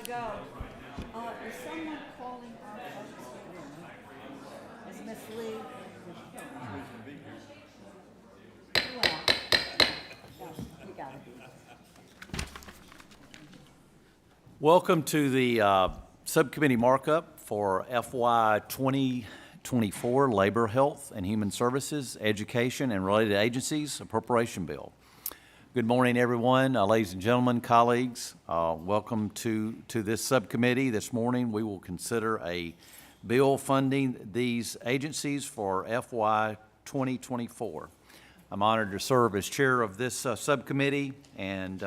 Go. Is someone calling our folks here? Is Miss Lee? Well, you gotta be. Welcome to the Subcommittee Markup for FY 2024 Labor, Health, and Human Services, Education, and Related Agencies Appropriation Bill. Good morning, everyone, ladies and gentlemen, colleagues. Welcome to this subcommittee. This morning, we will consider a bill funding these agencies for FY 2024. I'm honored to serve as chair of this subcommittee and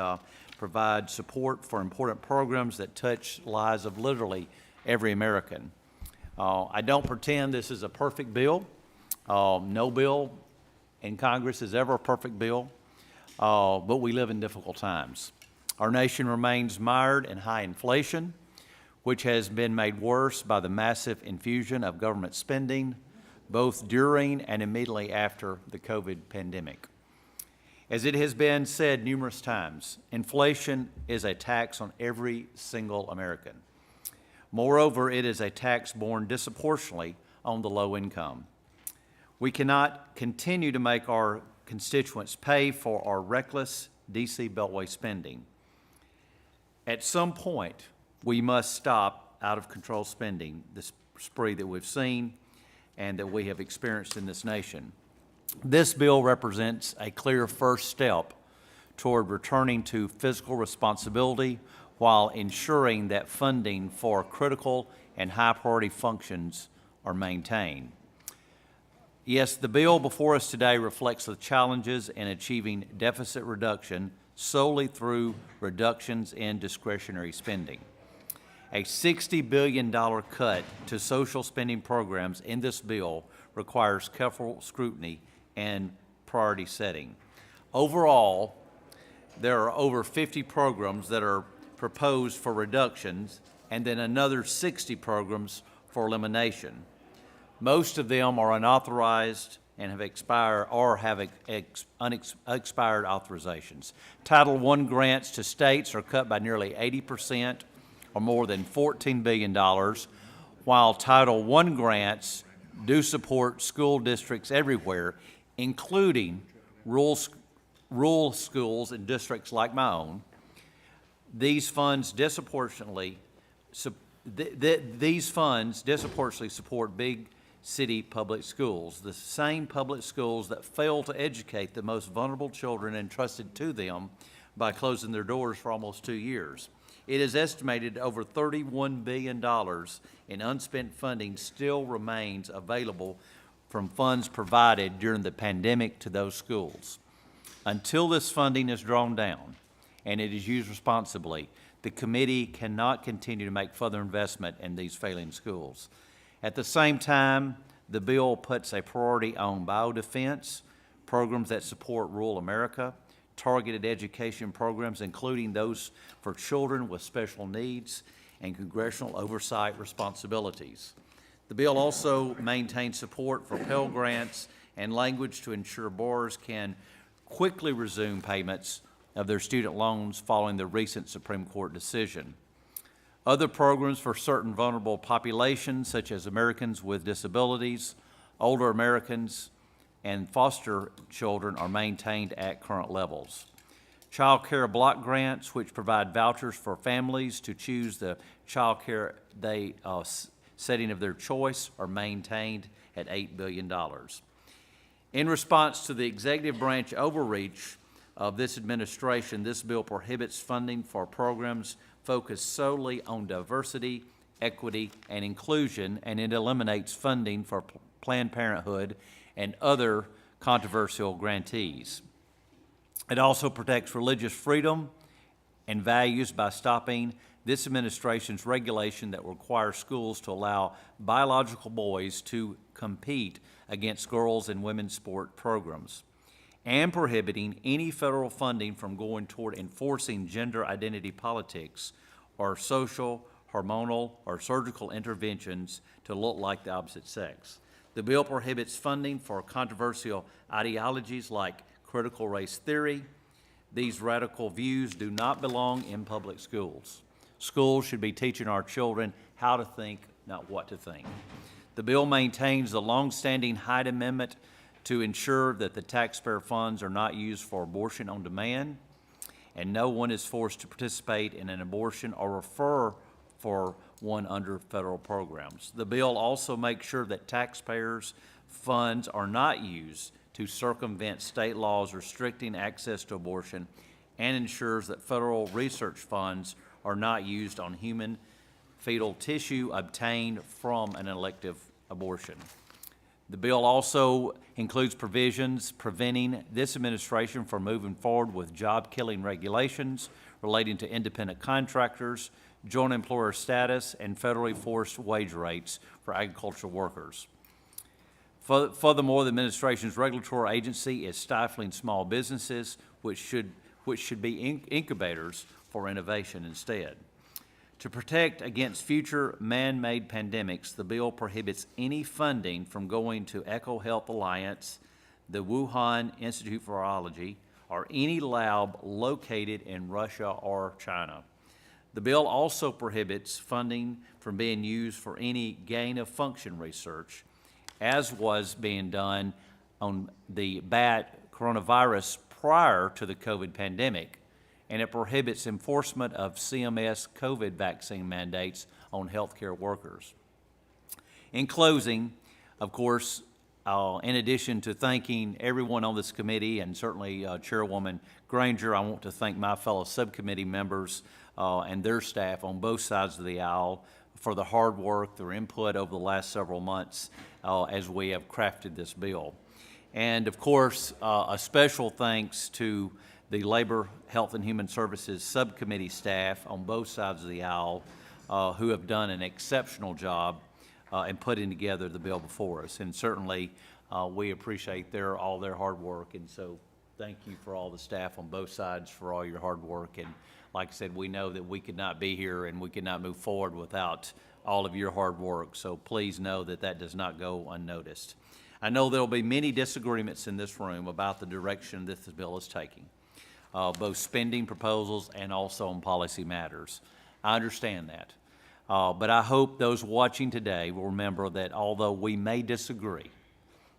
provide support for important programs that touch lives of literally every American. I don't pretend this is a perfect bill. No bill in Congress is ever a perfect bill. But we live in difficult times. Our nation remains mired in high inflation, which has been made worse by the massive infusion of government spending, both during and immediately after the COVID pandemic. As it has been said numerous times, inflation is a tax on every single American. Moreover, it is a tax borne disproportionately on the low income. We cannot continue to make our constituents pay for our reckless D.C. Beltway spending. At some point, we must stop out-of-control spending, this spree that we've seen and that we have experienced in this nation. This bill represents a clear first step toward returning to fiscal responsibility while ensuring that funding for critical and high-priority functions are maintained. Yes, the bill before us today reflects the challenges in achieving deficit reduction solely through reductions in discretionary spending. A $60 billion cut to social spending programs in this bill requires careful scrutiny and priority setting. Overall, there are over 50 programs that are proposed for reductions and then another 60 programs for elimination. Most of them are unauthorized and have expired or have unexpired authorizations. Title I grants to states are cut by nearly 80% or more than $14 billion, while Title I grants do support school districts everywhere, including rural schools and districts like my own. These funds disproportionately support big city public schools, the same public schools that fail to educate the most vulnerable children entrusted to them by closing their doors for almost 2 years. It is estimated over $31 billion in unspent funding still remains available from funds provided during the pandemic to those schools. Until this funding is drawn down and it is used responsibly, the committee cannot continue to make further investment in these failing schools. At the same time, the bill puts a priority on biodefense, programs that support rural America, targeted education programs, including those for children with special needs, and congressional oversight responsibilities. The bill also maintains support for Pell Grants and language to ensure borrowers can quickly resume payments of their student loans following the recent Supreme Court decision. Other programs for certain vulnerable populations, such as Americans with disabilities, older Americans, and foster children, are maintained at current levels. Child care block grants, which provide vouchers for families to choose the child care setting of their choice, are maintained at $8 billion. In response to the executive branch overreach of this administration, this bill prohibits funding for programs focused solely on diversity, equity, and inclusion, and it eliminates funding for Planned Parenthood and other controversial grantees. It also protects religious freedom and values by stopping this administration's regulation that requires schools to allow biological boys to compete against girls in women's sport programs, and prohibiting any federal funding from going toward enforcing gender identity politics or social, hormonal, or surgical interventions to look like the opposite sex. The bill prohibits funding for controversial ideologies like critical race theory. These radical views do not belong in public schools. Schools should be teaching our children how to think, not what to think. The bill maintains the longstanding Hyde Amendment to ensure that the taxpayer funds are not used for abortion on demand, and no one is forced to participate in an abortion or refer for one under federal programs. The bill also makes sure that taxpayers' funds are not used to circumvent state laws restricting access to abortion, and ensures that federal research funds are not used on human fetal tissue obtained from an elective abortion. The bill also includes provisions preventing this administration from moving forward with job-killing regulations relating to independent contractors, joint employer status, and federally forced wage rates for agricultural workers. Furthermore, the administration's regulatory agency is stifling small businesses, which should be incubators for innovation instead. To protect against future man-made pandemics, the bill prohibits any funding from going to EcoHealth Alliance, the Wuhan Institute for Virology, or any lab located in Russia or China. The bill also prohibits funding from being used for any gain-of-function research, as was being done on the bat coronavirus prior to the COVID pandemic, and it prohibits enforcement of CMS COVID vaccine mandates on healthcare workers. In closing, of course, in addition to thanking everyone on this committee and certainly Chairwoman Granger, I want to thank my fellow subcommittee members and their staff on both sides of the aisle for the hard work, their input over the last several months as we have crafted this bill. And of course, a special thanks to the Labor, Health, and Human Services Subcommittee staff on both sides of the aisle who have done an exceptional job in putting together the bill before us. And certainly, we appreciate all their hard work. And so thank you for all the staff on both sides for all your hard work. And like I said, we know that we could not be here and we could not move forward without all of your hard work. So please know that that does not go unnoticed. I know there will be many disagreements in this room about the direction that this bill is taking. Both spending proposals and also on policy matters. I understand that. But I hope those watching today will remember that although we may disagree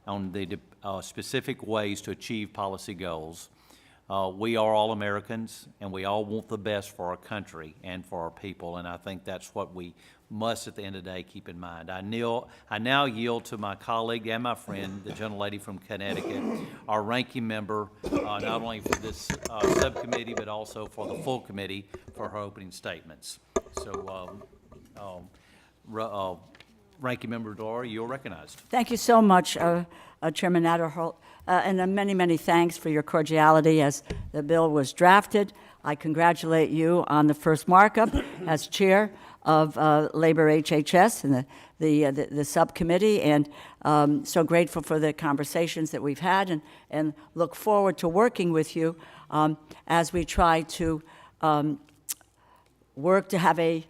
on the specific ways to achieve policy goals, we are all Americans and we all want the best for our country and for our people, and I think that's what we must at the end of the day keep in mind. I now yield to my colleague and my friend, the gentlelady from Connecticut, our ranking member, not only for this subcommittee but also for the full committee, for her opening statements. So, Ranking Member Dora, you're recognized. Thank you so much, Chairman Adderholt, and many, many thanks for your cordiality as the bill was drafted. I congratulate you on the first markup as chair of Labor HHS and the subcommittee, and so grateful for the conversations that we've had, and look forward to working with you as we try to work to have a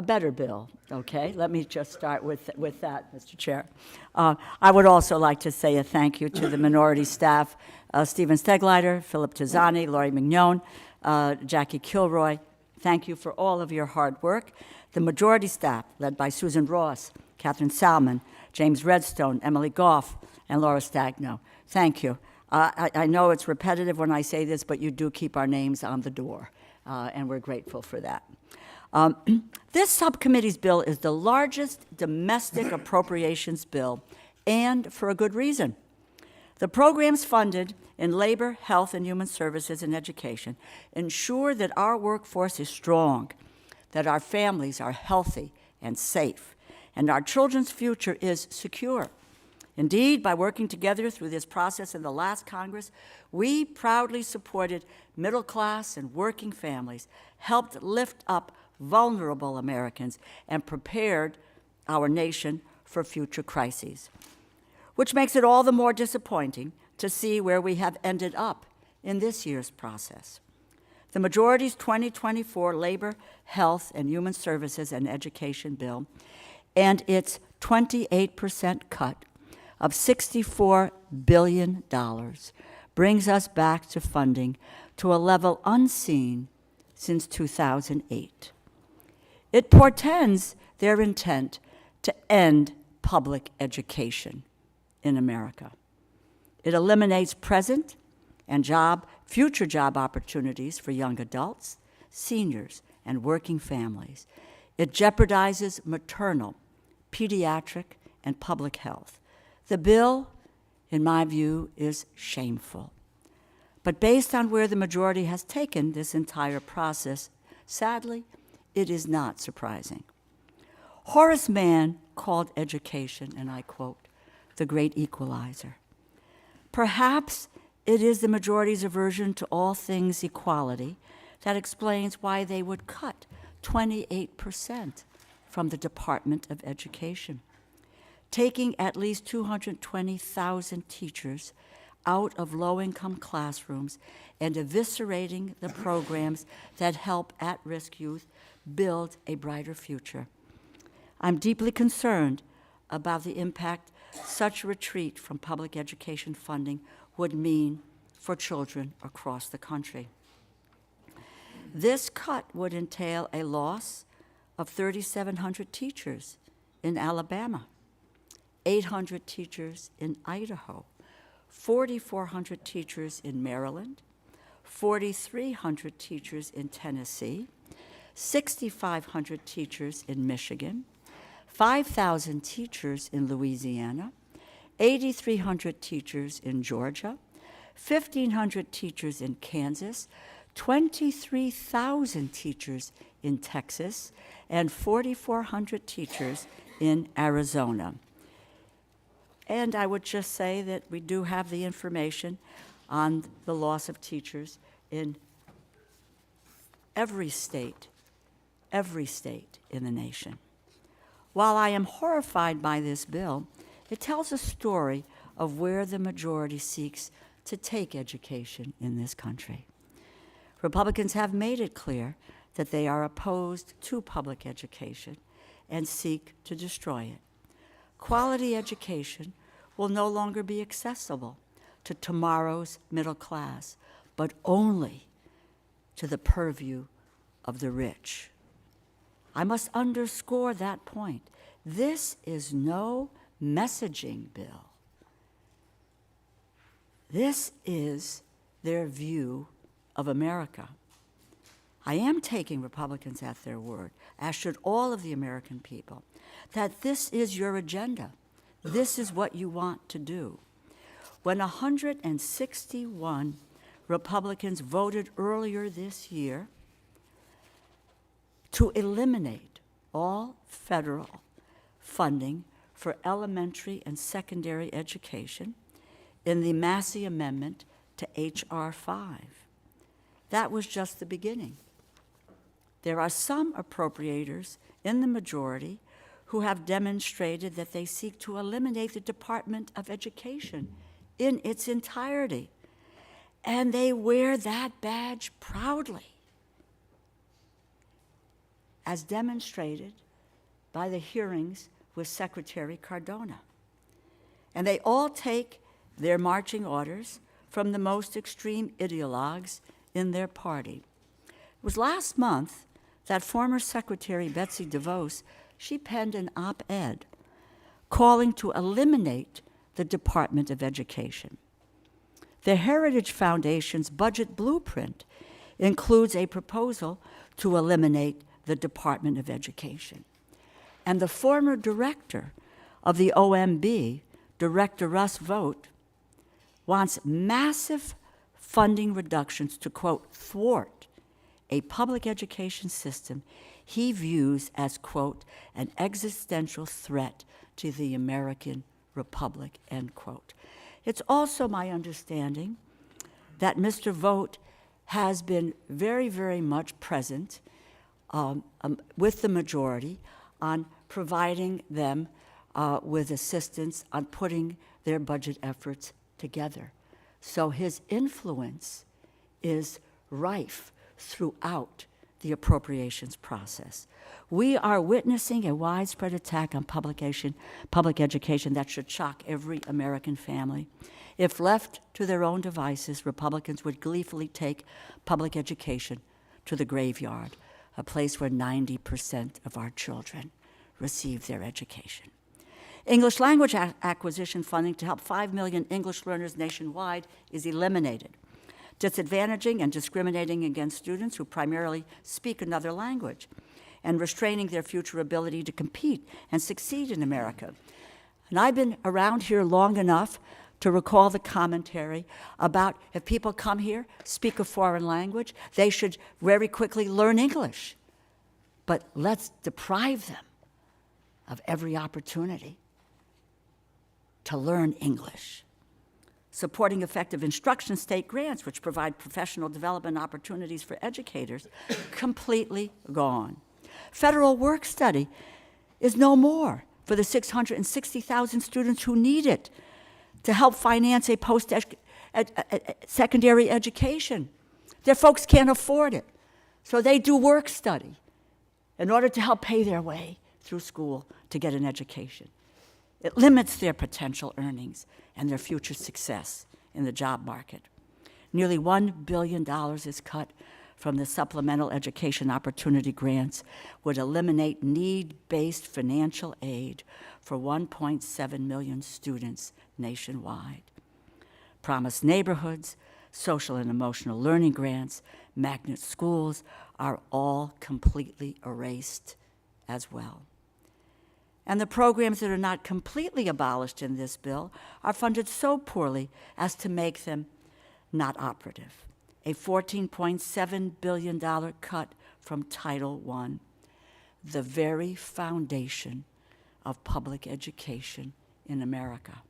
better bill, okay? Let me just start with that, Mr. Chair. I would also like to say a thank you to the minority staff, Stephen Stegleiter, Philip Tizzani, Laurie Mignon, Jackie Kilroy. Thank you for all of your hard work. The majority staff, led by Susan Ross, Catherine Salmon, James Redstone, Emily Goff, and Laura Stagno. Thank you. I know it's repetitive when I say this, but you do keep our names on the door, and we're grateful for that. This subcommittee's bill is the largest domestic appropriations bill, and for a good reason. The programs funded in labor, health, and human services and education ensure that our workforce is strong, that our families are healthy and safe, and our children's future is secure. Indeed, by working together through this process in the last Congress, we proudly supported middle-class and working families, helped lift up vulnerable Americans, and prepared our nation for future crises, which makes it all the more disappointing to see where we have ended up in this year's process. The majority's 2024 Labor, Health, and Human Services and Education bill and its 28% cut of $64 billion brings us back to funding to a level unseen since 2008. It portends their intent to end public education in America. It eliminates present and future job opportunities for young adults, seniors, and working families. It jeopardizes maternal, pediatric, and public health. The bill, in my view, is shameful. But based on where the majority has taken this entire process, sadly, it is not surprising. Horace Mann called education, and I quote, the great equalizer. Perhaps it is the majority's aversion to all things equality that explains why they would cut 28% from the Department of Education, taking at least 220,000 teachers out of low-income classrooms and eviscerating the programs that help at-risk youth build a brighter future. I'm deeply concerned about the impact such a retreat from public education funding would mean for children across the country. This cut would entail a loss of 3,700 teachers in Alabama, 800 teachers in Idaho, 4,400 teachers in Maryland, 4,300 teachers in Tennessee, 6,500 teachers in Michigan, 5,000 teachers in Louisiana, 8,300 teachers in Georgia, 1,500 teachers in Kansas, 23,000 teachers in Texas, and 4,400 teachers in Arizona. And I would just say that we do have the information on the loss of teachers in every state in the nation. While I am horrified by this bill, it tells a story of where the majority seeks to take education in this country. Republicans have made it clear that they are opposed to public education and seek to destroy it. Quality education will no longer be accessible to tomorrow's middle class, but only to the purview of the rich. I must underscore that point. This is no messaging bill. This is their view of America. I am taking Republicans at their word, as should all of the American people, that this is your agenda. This is what you want to do. When 161 Republicans voted earlier this year to eliminate all federal funding for elementary and secondary education in the Massey Amendment to H.R. 5. That was just the beginning. There are some appropriators in the majority who have demonstrated that they seek to eliminate the Department of Education in its entirety, and they wear that badge proudly, as demonstrated by the hearings with Secretary Cardona. And they all take their marching orders from the most extreme ideologues in their party. It was last month that former Secretary Betsy DeVos, she penned an op-ed calling to eliminate the Department of Education. The Heritage Foundation's budget blueprint includes a proposal to eliminate the Department of Education. And the former director of the OMB, Director Russ Vought, wants massive funding reductions to, quote, thwart a public education system he views as, quote, an existential threat to the American Republic, end quote. It's also my understanding that Mr. Vought has been very, very much present with the majority on providing them with assistance on putting their budget efforts together. So his influence is rife throughout the appropriations process. We are witnessing a widespread attack on public education that should shock every American family. If left to their own devices, Republicans would gleefully take public education to the graveyard. a place where 90% of our children receive their education. English language acquisition funding to help 5 million English learners nationwide is eliminated, disadvantaging and discriminating against students who primarily speak another language, and restraining their future ability to compete and succeed in America. And I've been around here long enough to recall the commentary about if people come here, speak a foreign language, they should very quickly learn English. But let's deprive them of every opportunity to learn English. Supporting effective instruction state grants, which provide professional development opportunities for educators, completely gone. Federal work study is no more for the 660,000 students who need it to help finance a post-secondary education. Their folks can't afford it, so they do work study in order to help pay their way through school to get an education. It limits their potential earnings and their future success in the job market. Nearly $1 billion is cut from the supplemental education opportunity grants, would eliminate need-based financial aid for 1.7 million students nationwide. Promised neighborhoods, social and emotional learning grants, magnet schools are all completely erased as well. And the programs that are not completely abolished in this bill are funded so poorly as to make them not operative. A $14.7 billion cut from Title I, the very foundation of public education in America.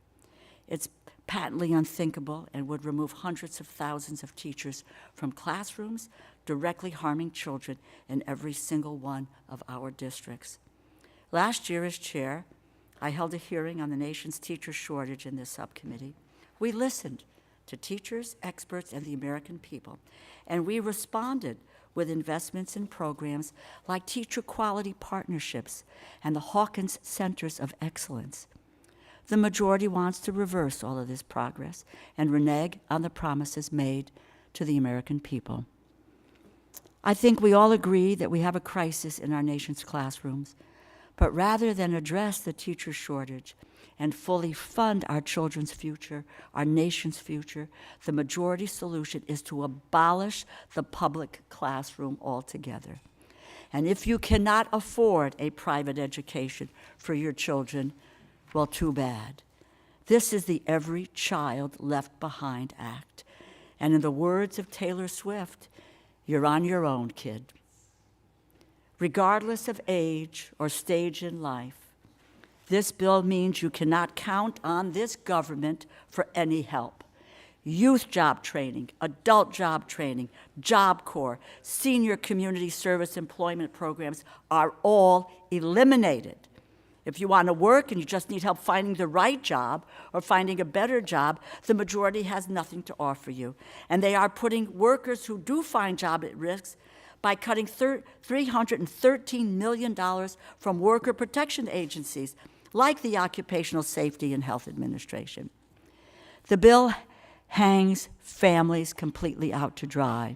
It's patently unthinkable and would remove hundreds of thousands of teachers from classrooms, directly harming children in every single one of our districts. Last year, as chair, I held a hearing on the nation's teacher shortage in this subcommittee. We listened to teachers, experts, and the American people, and we responded with investments in programs like teacher quality partnerships and the Hawkins Centers of Excellence. The majority wants to reverse all of this progress and renege on the promises made to the American people. I think we all agree that we have a crisis in our nation's classrooms, but rather than address the teacher shortage and fully fund our children's future, our nation's future, the majority solution is to abolish the public classroom altogether. And if you cannot afford a private education for your children, well, too bad. This is the Every Child Left Behind Act. And in the words of Taylor Swift, you're on your own, kid. Regardless of age or stage in life, this bill means you cannot count on this government for any help. Youth job training, adult job training, Job Corps, senior community service employment programs are all eliminated. If you want to work and you just need help finding the right job or finding a better job, the majority has nothing to offer you. And they are putting workers who do find jobs at risk by cutting $313 million from worker protection agencies like the Occupational Safety and Health Administration. The bill hangs families completely out to dry.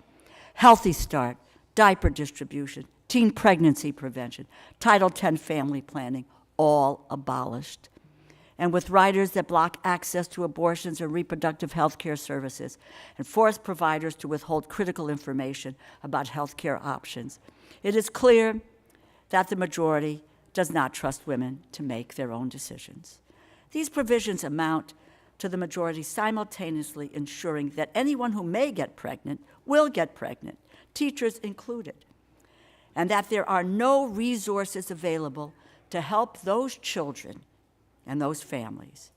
Healthy Start, diaper distribution, teen pregnancy prevention, Title X family planning, all abolished. And with riders that block access to abortions or reproductive health care services and force providers to withhold critical information about health care options, it is clear that the majority does not trust women to make their own decisions. These provisions amount to the majority simultaneously ensuring that anyone who may get pregnant will get pregnant, teachers included, and that there are no resources available to help those children and those families.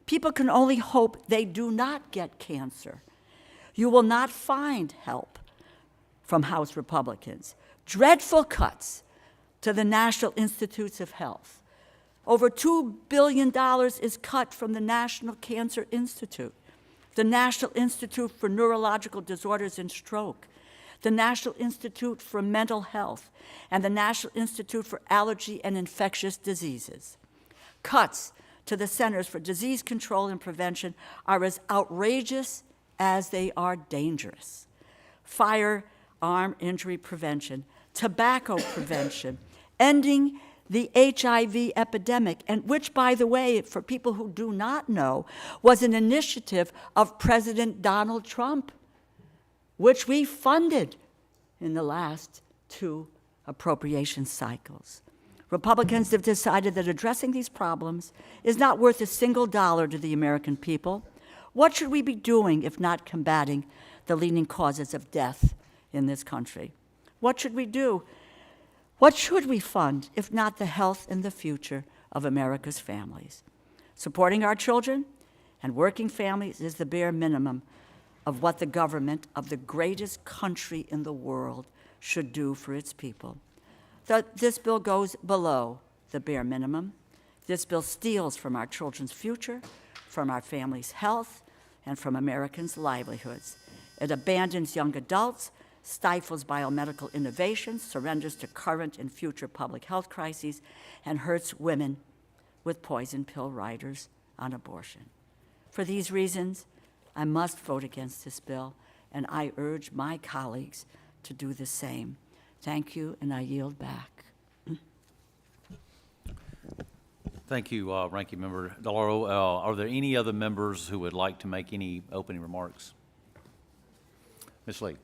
People can only hope they do not get cancer. You will not find help from House Republicans. Dreadful cuts to the National Institutes of Health. Over $2 billion is cut from the National Cancer Institute, the National Institute for Neurological Disorders and Stroke, the National Institute for Mental Health, and the National Institute for Allergy and Infectious Diseases. Cuts to the Centers for Disease Control and Prevention are as outrageous as they are dangerous. Firearm injury prevention tobacco prevention, ending the HIV epidemic, and which, by the way, for people who do not know, was an initiative of President Donald Trump, which we funded in the last 2 appropriation cycles. Republicans have decided that addressing these problems is not worth a single dollar to the American people. What should we be doing if not combating the leading causes of death in this country? What should we do? What should we fund if not the health and the future of America's families? Supporting our children and working families is the bare minimum of what the government of the greatest country in the world should do for its people. This bill goes below the bare minimum. This bill steals from our children's future, from our families' health, and from Americans' livelihoods. It abandons young adults, stifles biomedical innovation, surrenders to current and future public health crises, and hurts women with poison pill riders on abortion. For these reasons, I must vote against this bill, and I urge my colleagues to do the same. Thank you, and I yield back. Thank you, Ranking Member DeLauro. Are there any other members who would like to make any opening remarks? Ms. Lee.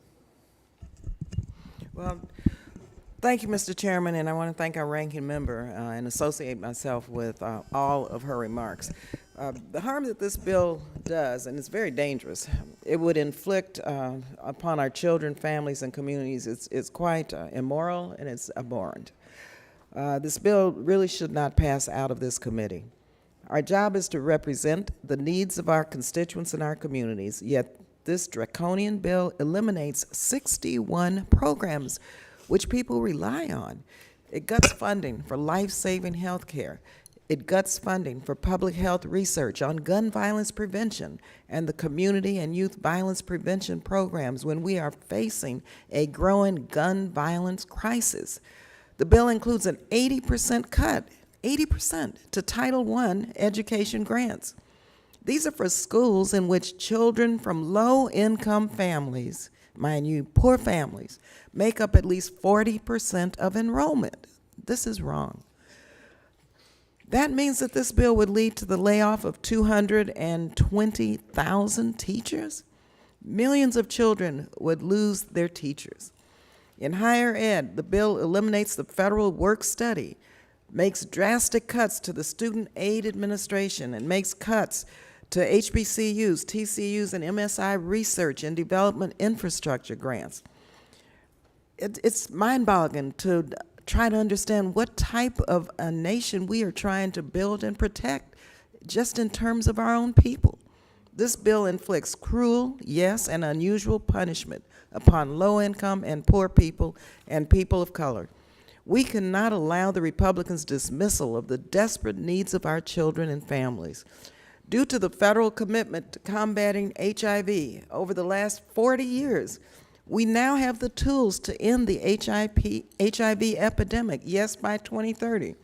Well, thank you, Mr. Chairman, and I want to thank our ranking member and associate myself with all of her remarks. The harm that this bill does, and it's very dangerous, it would inflict upon our children, families, and communities. It's quite immoral and it's abhorrent. This bill really should not pass out of this committee. Our job is to represent the needs of our constituents and our communities, yet this draconian bill eliminates 61 programs which people rely on. It cuts funding for life-saving health care. It cuts funding for public health research on gun violence prevention and the community and youth violence prevention programs when we are facing a growing gun violence crisis. The bill includes an 80% cut, 80%, to Title I education grants. These are for schools in which children from low-income families, mind you, poor families, make up at least 40% of enrollment. This is wrong. That means that this bill would lead to the layoff of 220,000 teachers. Millions of children would lose their teachers. In higher ed, the bill eliminates the federal work study, makes drastic cuts to the Student Aid Administration, and makes cuts to HBCUs, TCUs, and MSI research and development infrastructure grants. It's mind-boggling to try to understand what type of a nation we are trying to build and protect just in terms of our own people. This bill inflicts cruel, yes, and unusual punishment upon low-income and poor people and people of color. We cannot allow the Republicans' dismissal of the desperate needs of our children and families. Due to the federal commitment to combating HIV over the last 40 years, we now have the tools to end the HIV epidemic, yes, by 2030.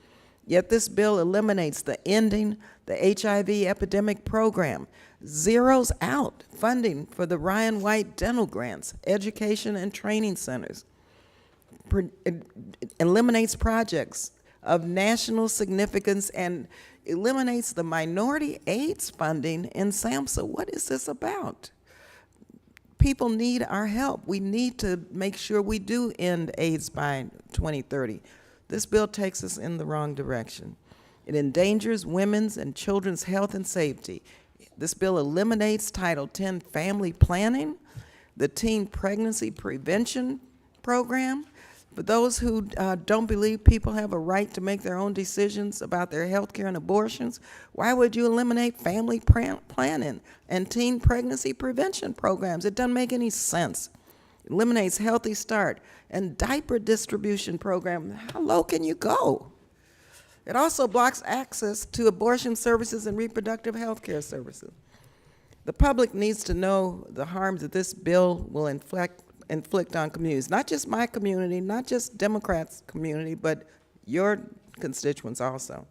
Yet this bill eliminates the Ending the HIV Epidemic program, zeroes out funding for the Ryan White dental grants, education and training centers, it eliminates projects of national significance, and eliminates the minority AIDS funding in SAMHSA. What is this about? People need our help. We need to make sure we do end AIDS by 2030. This bill takes us in the wrong direction. It endangers women's and children's health and safety. This bill eliminates Title X family planning, the teen pregnancy prevention program. For those who don't believe people have a right to make their own decisions about their health care and abortions, why would you eliminate family planning and teen pregnancy prevention programs? It doesn't make any sense. It eliminates Healthy Start and diaper distribution program. How low can you go? It also blocks access to abortion services and reproductive health care services. The public needs to know the harms that this bill will inflict on communities, not just my community, not just Democrats' community, but your constituents also.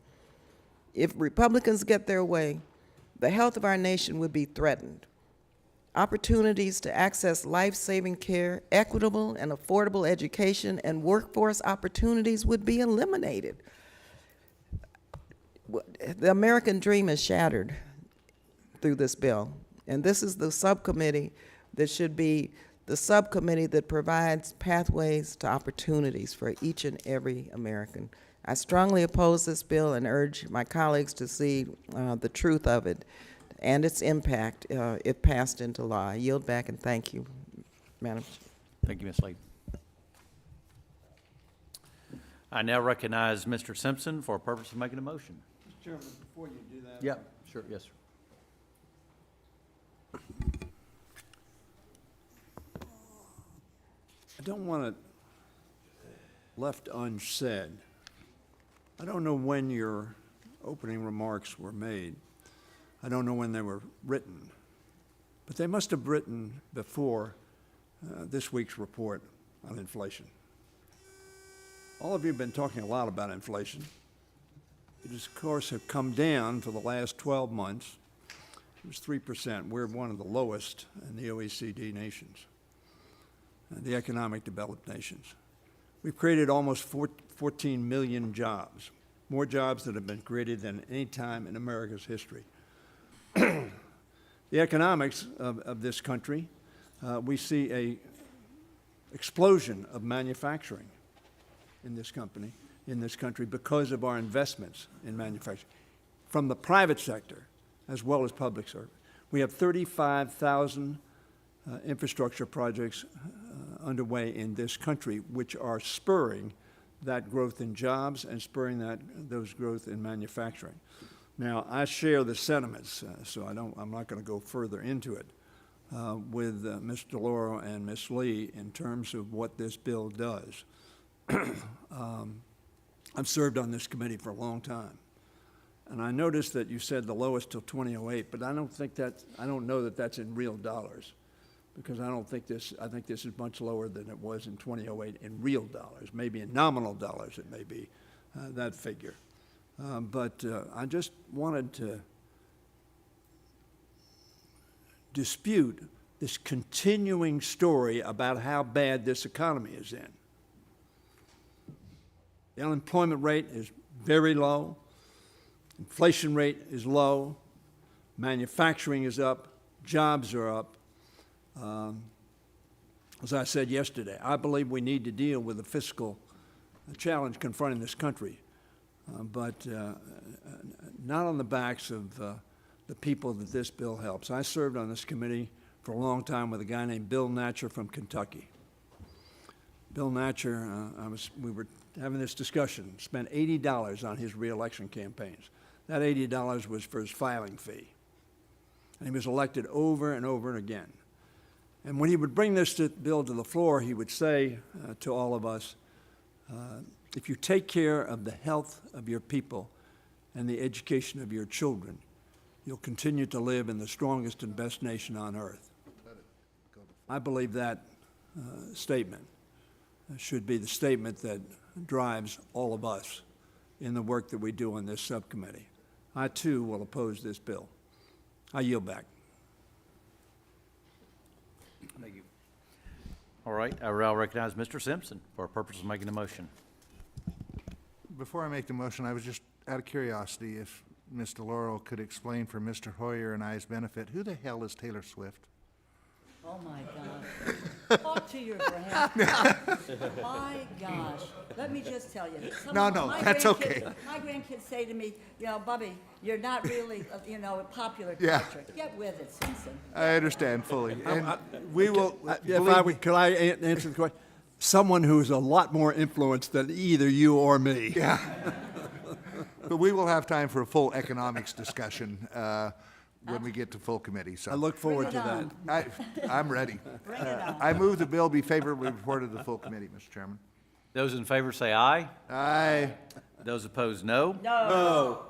If Republicans get their way, the health of our nation would be threatened. opportunities to access life-saving care, equitable and affordable education, and workforce opportunities would be eliminated. The American dream is shattered through this bill, and this is the subcommittee that should be the subcommittee that provides pathways to opportunities for each and every American. I strongly oppose this bill and urge my colleagues to see the truth of it and its impact if passed into law. I yield back and thank you, Madam Chair. Thank you, Ms. Lee. I now recognize Mr. Simpson for a purpose of making a motion. Mr. Chairman, before you do that. Yeah, sure, yes, sir. I don't want it left unsaid. I don't know when your opening remarks were made. I don't know when they were written. But they must have written before this week's report on inflation. All of you have been talking a lot about inflation. It has, of course, have come down for the last 12 months. It was 3%. We're one of the lowest in the OECD nations, the economic developed nations. We've created almost 14 million jobs, more jobs that have been created than any time in America's history. The economics of this country, we see a explosion of manufacturing in this country because of our investments in manufacturing, from the private sector as well as public sector. We have 35,000 infrastructure projects underway in this country, which are spurring that growth in jobs and spurring those growth in manufacturing. Now, I share the sentiments, so I'm not going to go further into it with Ms. DeLauro and Ms. Lee in terms of what this bill does. I've served on this committee for a long time, and I noticed that you said the lowest till 2008, but I don't know that that's in real dollars, because I think this is much lower than it was in 2008 in real dollars. Maybe in nominal dollars it may be that figure. But I just wanted to dispute this continuing story about how bad this economy is in. The unemployment rate is very low. Inflation rate is low. Manufacturing is up. Jobs are up. As I said yesterday, I believe we need to deal with the fiscal challenge confronting this country, but not on the backs of the people that this bill helps. I served on this committee for a long time with a guy named Bill Natcher from Kentucky. Bill Natcher, we were having this discussion, spent $80 on his reelection campaigns. That $80 was for his filing fee. And he was elected over and over and again. And when he would bring this bill to the floor, he would say to all of us, if you take care of the health of your people and the education of your children, you'll continue to live in the strongest and best nation on earth. I believe that statement should be the statement that drives all of us in the work that we do on this subcommittee. I, too, will oppose this bill. I yield back. Thank you. All right, I will recognize Mr. Simpson for a purpose of making a motion. Before I make the motion, I was just out of curiosity if Ms. DeLauro could explain for Mr. Hoyer and I's benefit, who the hell is Taylor Swift? Oh, my God. Talk to your grandkids. My gosh. Let me just tell you. No, that's okay. My grandkids say to me, Bubby, you're not really, a popular Yeah. culture. Get with it, Simpson. I understand fully. And we will, Could I answer the question? Someone who's a lot more influenced than either you or me. yeah. But we will have time for a full economics discussion when we get to full committee. So I look forward to Bring it that. on. I'm ready. Bring it on. I move the bill be favorably reported to the full committee, Mr. Chairman. Those in favor say aye. Aye. Those opposed, no. No.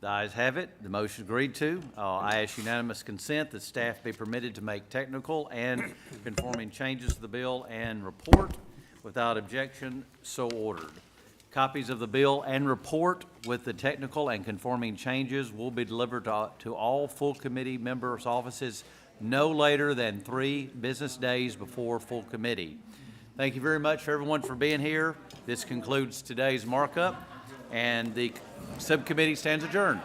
The ayes have it. The motion agreed to. I ask unanimous consent that staff be permitted to make technical and conforming changes to the bill and report. Without objection, so ordered. Copies of the bill and report with the technical and conforming changes will be delivered to all full committee members' offices no later than 3 business days before full committee. Thank you very much for everyone for being here. This concludes today's markup, and the subcommittee stands adjourned.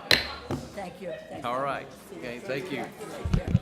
Thank you. All right. Okay, thank you. Take care.